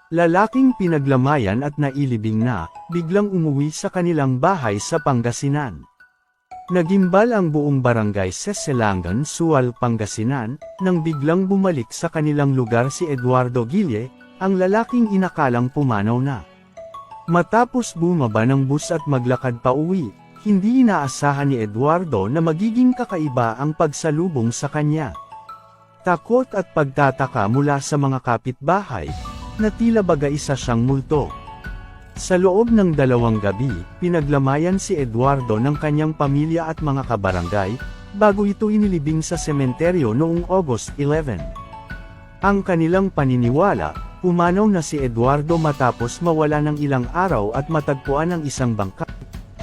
Lalaking pinaglamayan at nailibing na, biglang umuwi sa kanilang bahay sa Pangasinan. Nagimbal ang buong barangay sa Selangan, Sual, Pangasinan, nang biglang bumalik sa kanilang lugar si Eduardo Guille, ang lalaking inakalang pumanaw na. Matapos bumaba ng bus at maglakad pa uwi, hindi inaasahan ni Eduardo na magiging kakaiba ang pagsalubong sa kanya. Takot at pagtataka mula sa mga kapitbahay, na tila baga isa siyang multo. Sa loob ng 2 gabi, pinaglamayan si Eduardo ng kanyang pamilya at mga kabarangay, bago ito inilibing sa sementeryo noong August 11. Ang kanilang paniniwala, pumanaw na si Eduardo matapos mawala ng ilang araw at matagpuan ang isang bangkay,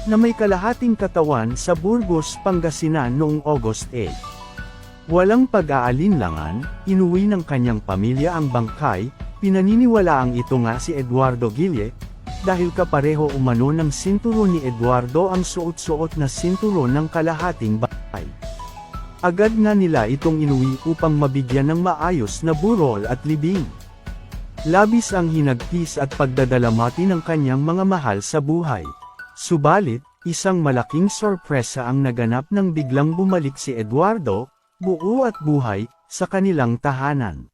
na may kalahating katawan sa Burgos, Pangasinan noong August 8. Walang pag-aalinlangan, inuwi ng kanyang pamilya ang bangkay. Pinaniniwalaang ito nga si Eduardo Guille, dahil kapareho umano ng sinturon ni Eduardo ang suot-suot na sinturon ng kalahating bangkay. Agad nga nila itong inuwi upang mabigyan ng maayos na burol at libing. Labis ang hinagpis at pagdadalamati ng kanyang mga mahal sa buhay. Subalit, isang malaking sorpresa ang naganap nang biglang bumalik si Eduardo, buo at buhay, sa kanilang tahanan.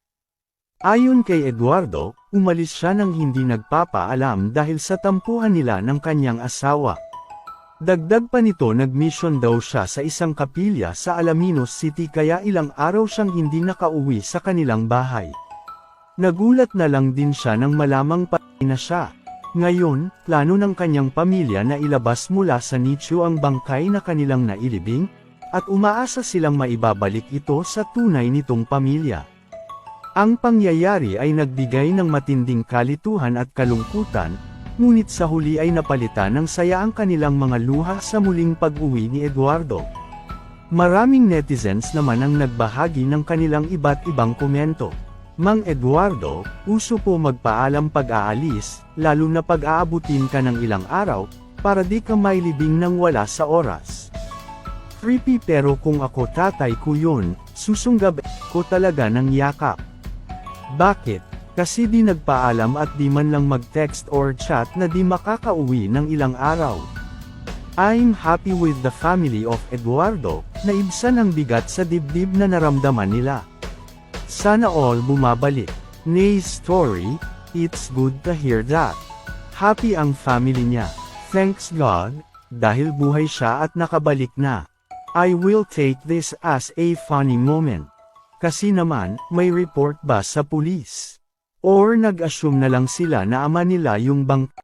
Ayon kay Eduardo, umalis siya nang hindi nagpapaalam dahil sa tampuhan nila ng kanyang asawa. Dagdag pa nito, nag-mission daw siya sa isang kapilya sa Alaminos City kaya ilang araw siyang hindi nakauwi sa kanilang bahay. Nagulat na lang din siya nang malamang patay na siya. Ngayon, plano ng kanyang pamilya na ilabas mula sa nicho ang bangkay na kanilang nailibing, at umaasa silang maibabalik ito sa tunay nitong pamilya. Ang pangyayari ay nagbigay ng matinding kalituhan at kalungkutan, ngunit sa huli ay napalitan ng saya ang kanilang mga luha sa muling pag-uwi ni Eduardo. Maraming netizens naman ang nagbahagi ng kanilang iba't ibang komento. Mang Eduardo, uso po magpaalam pag-aalis, lalo na pag-aabutin ka ng ilang araw, para di ka mailibing nang wala sa oras. Creepy, pero kung ako tatay ko yun, susunggab ko talaga ng yakap. Bakit? Kasi di nagpaalam at di man lang mag-text or chat na di makakauwi ng ilang araw. I'm happy with the family of Eduardo, na ibsan ang bigat sa dibdib na naramdaman nila. Sana all bumabalik. Nay's story, it's good to hear that. Happy ang family niya. Thanks God, dahil buhay siya at nakabalik na. I will take this as a funny moment. Kasi naman, may report ba sa pulis? Or nag-assume na lang sila na ama nila yung bangkay?